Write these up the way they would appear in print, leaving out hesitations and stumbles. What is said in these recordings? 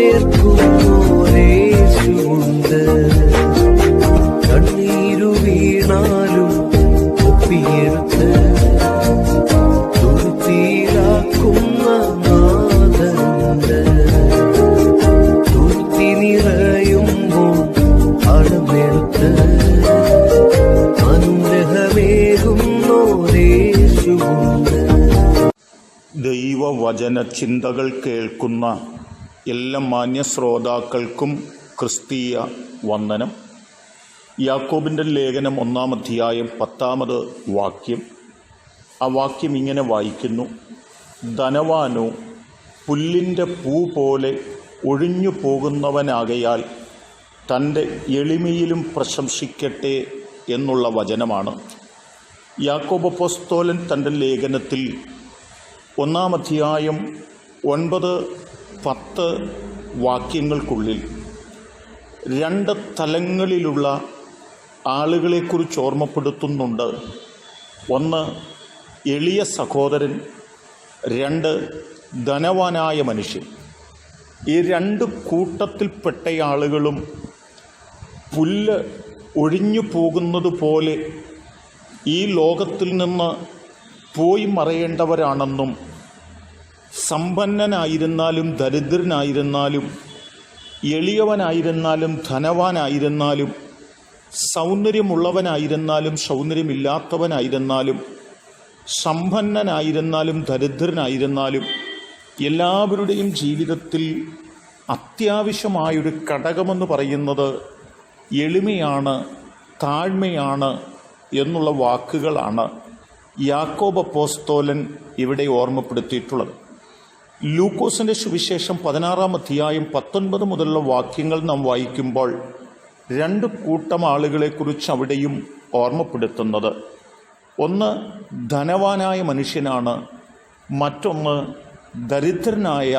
ചേർക്കുന്നോരേശുണ്ട്. കണ്ണീരു വീണാലും ഒപ്പിയെടുത്ത് തുരുത്തിയിലാക്കുന്ന നാഥനുണ്ട്. തുരുത്തി നിറയുമ്പോൾ അളമെടുത്ത് അനുഗ്രഹമേകുന്നോരേശുണ്ട്. ദൈവവചന ചിന്തകൾ കേൾക്കുന്ന എല്ലാ മാന്യ ശ്രോതാക്കൾക്കും ക്രിസ്തീയ വന്ദനം. യാക്കോബിൻ്റെ ലേഖനം 1-ാം അധ്യായം 10-ാമത് വാക്യം. ആ വാക്യം ഇങ്ങനെ വായിക്കുന്നു: ധനവാനോ പുല്ലിൻ്റെ പൂ പോലെ ഒഴിഞ്ഞു പോകുന്നവനാകയാൽ തൻ്റെ എളിമയിലും പ്രശംസിക്കട്ടെ എന്നുള്ള വചനമാണ്. യാക്കോബ് അപ്പോസ്തലൻ തൻ്റെ ലേഖനത്തിൽ 1-ാം അധ്യായം 9-10 വാക്യങ്ങൾക്കുള്ളിൽ 2 തലങ്ങളിലുള്ള ആളുകളെക്കുറിച്ച് ഓർമ്മപ്പെടുത്തുന്നുണ്ട്. 1 എളിയ സഹോദരൻ, 2 ധനവാനായ മനുഷ്യൻ. ഈ 2 കൂട്ടത്തിൽപ്പെട്ട ആളുകളും പുല്ല് ഒഴിഞ്ഞു പോകുന്നത് പോലെ ഈ ലോകത്തിൽ നിന്ന് പോയി മറയേണ്ടവരാണെന്നും സമ്പന്നനായിരുന്നാലും ദരിദ്രനായിരുന്നാലും എളിയവനായിരുന്നാലും ധനവാനായിരുന്നാലും സൗന്ദര്യമുള്ളവനായിരുന്നാലും സൗന്ദര്യമില്ലാത്തവനായിരുന്നാലും സമ്പന്നനായിരുന്നാലും ദരിദ്രനായിരുന്നാലും എല്ലാവരുടെയും ജീവിതത്തിൽ അത്യാവശ്യമായൊരു ഘടകമെന്ന് പറയുന്നത് എളിമയാണ്, താഴ്മയാണ് എന്നുള്ള വാക്കുകളാണ് യാക്കോബ് അപ്പോസ്തലൻ ഇവിടെ ഓർമ്മപ്പെടുത്തിയിട്ടുള്ളത്. ലൂക്കോസിൻ്റെ സുവിശേഷം 16-ാം അധ്യായം 19 മുതലുള്ള വാക്യങ്ങൾ നാം വായിക്കുമ്പോൾ 2 കൂട്ടം ആളുകളെക്കുറിച്ച് അവിടെയും ഓർമ്മപ്പെടുത്തുന്നത്. 1 ധനവാനായ മനുഷ്യനാണ്, മറ്റൊന്ന് ദരിദ്രനായ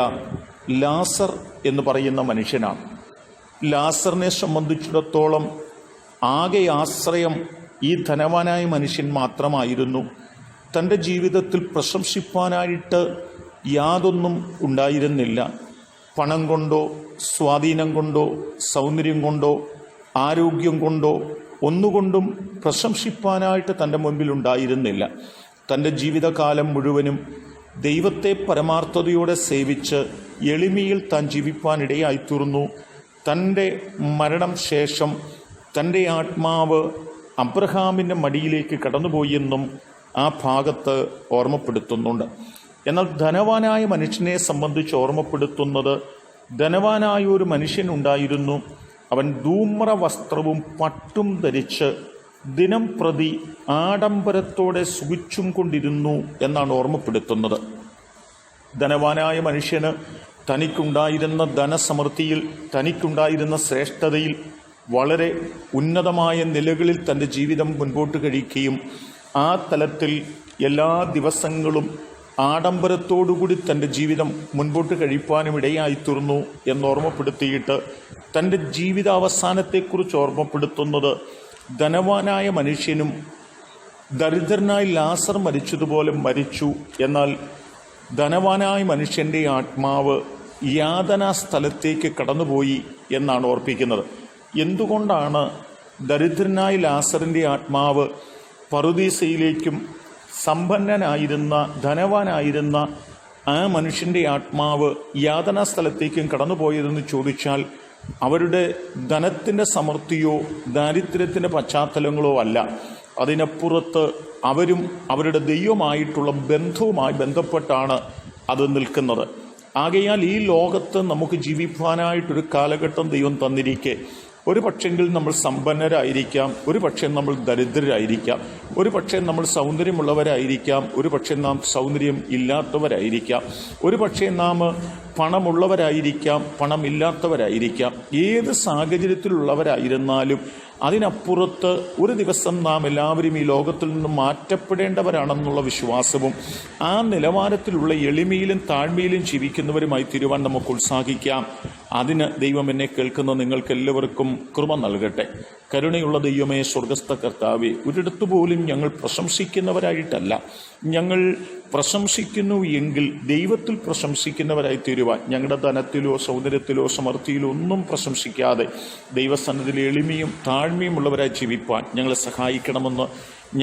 ലാസർ എന്ന് പറയുന്ന മനുഷ്യനാണ്. ലാസറിനെ സംബന്ധിച്ചിടത്തോളം ആകെ ആശ്രയം ഈ ധനവാനായ മനുഷ്യൻ മാത്രമായിരുന്നു. തൻ്റെ ജീവിതത്തിൽ പ്രശംസിപ്പാനായിട്ട് യാതൊന്നും ഉണ്ടായിരുന്നില്ല. പണം കൊണ്ടോ സ്വാധീനം കൊണ്ടോ സൗന്ദര്യം കൊണ്ടോ ആരോഗ്യം കൊണ്ടോ ഒന്നുകൊണ്ടും പ്രശംസിപ്പാനായിട്ട് തൻ്റെ മുൻപിൽ ഉണ്ടായിരുന്നില്ല. തൻ്റെ ജീവിതകാലം മുഴുവനും ദൈവത്തെ പരമാർത്ഥതയോടെ സേവിച്ച് എളിമയിൽ താൻ ജീവിപ്പാനിടയായിത്തീർന്നു. തൻ്റെ മരണം ശേഷം തൻ്റെ ആത്മാവ് അബ്രഹാമിൻ്റെ മടിയിലേക്ക് കടന്നുപോയെന്നും ആ ഭാഗത്ത് ഓർമ്മപ്പെടുത്തുന്നുണ്ട്. എന്നാൽ ധനവാനായ മനുഷ്യനെ സംബന്ധിച്ച് ഓർമ്മപ്പെടുത്തുന്നത്, ധനവാനായ ഒരു മനുഷ്യനുണ്ടായിരുന്നു. അവൻ ധൂമ്ര വസ്ത്രവും പട്ടും ധരിച്ച് ദിനം പ്രതി ആഡംബരത്തോടെ സുഖിച്ചും കൊണ്ടിരുന്നു എന്നാണ് ഓർമ്മപ്പെടുത്തുന്നത്. ധനവാനായ മനുഷ്യന് തനിക്കുണ്ടായിരുന്ന ധനസമൃദ്ധിയിൽ, തനിക്കുണ്ടായിരുന്ന ശ്രേഷ്ഠതയിൽ വളരെ ഉന്നതമായ നിലകളിൽ തൻ്റെ ജീവിതം മുൻപോട്ട് കഴിക്കുകയും ആ തലത്തിൽ എല്ലാ ദിവസങ്ങളും ആഡംബരത്തോടുകൂടി തൻ്റെ ജീവിതം മുൻപോട്ട് കഴിപ്പാനും ഇടയായിത്തീർന്നു എന്നോർമ്മപ്പെടുത്തിയിട്ട് തൻ്റെ ജീവിതാവസാനത്തെക്കുറിച്ച് ഓർമ്മപ്പെടുത്തുന്നത്, ധനവാനായ മനുഷ്യനും ദരിദ്രനായ ലാസർ മരിച്ചതുപോലെ മരിച്ചു, എന്നാൽ ധനവാനായ മനുഷ്യൻ്റെ ആത്മാവ് യാതനാ സ്ഥലത്തേക്ക് കടന്നുപോയി എന്നാണ് ഓർപ്പിക്കുന്നത്. എന്തുകൊണ്ടാണ് ദരിദ്രനായ ലാസറിൻ്റെ ആത്മാവ് പറുദീസയിലേക്കും സമ്പന്നനായിരുന്ന ധനവാനായിരുന്ന ആ മനുഷ്യൻ്റെ ആത്മാവ് യാതനാ സ്ഥലത്തേക്കും കടന്നുപോയതെന്ന് ചോദിച്ചാൽ, അവരുടെ ധനത്തിൻ്റെ സമൃദ്ധിയോ ദാരിദ്ര്യത്തിൻ്റെ പശ്ചാത്തലങ്ങളോ അല്ല. അതിനപ്പുറത്ത് അവരും അവരുടെ ദൈവമായിട്ടുള്ള ബന്ധവുമായി ബന്ധപ്പെട്ടാണ് അത് നിൽക്കുന്നത്. ആകയാൽ ഈ ലോകത്ത് നമുക്ക് ജീവിക്കാനായിട്ടൊരു കാലഘട്ടം ദൈവം തന്നിരിക്കെ, ഒരു പക്ഷെങ്കിൽ നമ്മൾ സമ്പന്നരായിരിക്കാം, ഒരു പക്ഷേ നമ്മൾ ദരിദ്രരായിരിക്കാം, ഒരു പക്ഷേ നമ്മൾ സൗന്ദര്യമുള്ളവരായിരിക്കാം, ഒരു പക്ഷേ നാം സൗന്ദര്യം ഇല്ലാത്തവരായിരിക്കാം, ഒരു പക്ഷേ നാം പണമുള്ളവരായിരിക്കാം, പണമില്ലാത്തവരായിരിക്കാം. ഏത് സാഹചര്യത്തിലുള്ളവരായിരുന്നാലും അതിനപ്പുറത്ത് ഒരു ദിവസം നാം എല്ലാവരും ഈ ലോകത്തിൽ നിന്ന് മാറ്റപ്പെടേണ്ടവരാണെന്നുള്ള വിശ്വാസവും ആ നിലവാരത്തിലുള്ള എളിമയിലും താഴ്മയിലും ജീവിക്കുന്നവരുമായി തീരുവാൻ നമുക്ക് ഉത്സാഹിക്കാം. അതിന് ദൈവം എന്നെ കേൾക്കുന്ന നിങ്ങൾക്കെല്ലാവർക്കും കൃപ നൽകട്ടെ. കരുണയുള്ള ദൈവമേ, സ്വർഗസ്ഥ കർത്താവേ, ഒരിടത്തു പോലും ഞങ്ങൾ പ്രശംസിക്കുന്നവരായിട്ടല്ല, ഞങ്ങൾ പ്രശംസിക്കുന്നു എങ്കിൽ ദൈവത്തിൽ പ്രശംസിക്കുന്നവരായി തീരുവാൻ, ഞങ്ങളുടെ ധനത്തിലോ സൗന്ദര്യത്തിലോ സമൃദ്ധിയിലോ ഒന്നും പ്രശംസിക്കാതെ ദൈവസന്നിധിയിൽ എളിമയും താഴ്മയുമുള്ളവരായി ജീവിപ്പാൻ ഞങ്ങളെ സഹായിക്കണമെന്ന്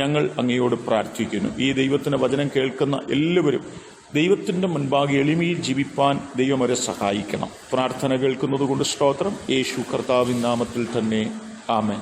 ഞങ്ങൾ അങ്ങയോട് പ്രാർത്ഥിക്കുന്നു. ഈ ദൈവത്തിൻ്റെ വചനം കേൾക്കുന്ന എല്ലാവരും ദൈവത്തിൻ്റെ മുൻപാകെ എളിമയിൽ ജീവിപ്പാൻ ദൈവം അവരെ സഹായിക്കണം. പ്രാർത്ഥന കേൾക്കുന്നത് കൊണ്ട് സ്തോത്രം. യേശു കർത്താവിൻ നാമത്തിൽ തന്നെ ആമേൻ.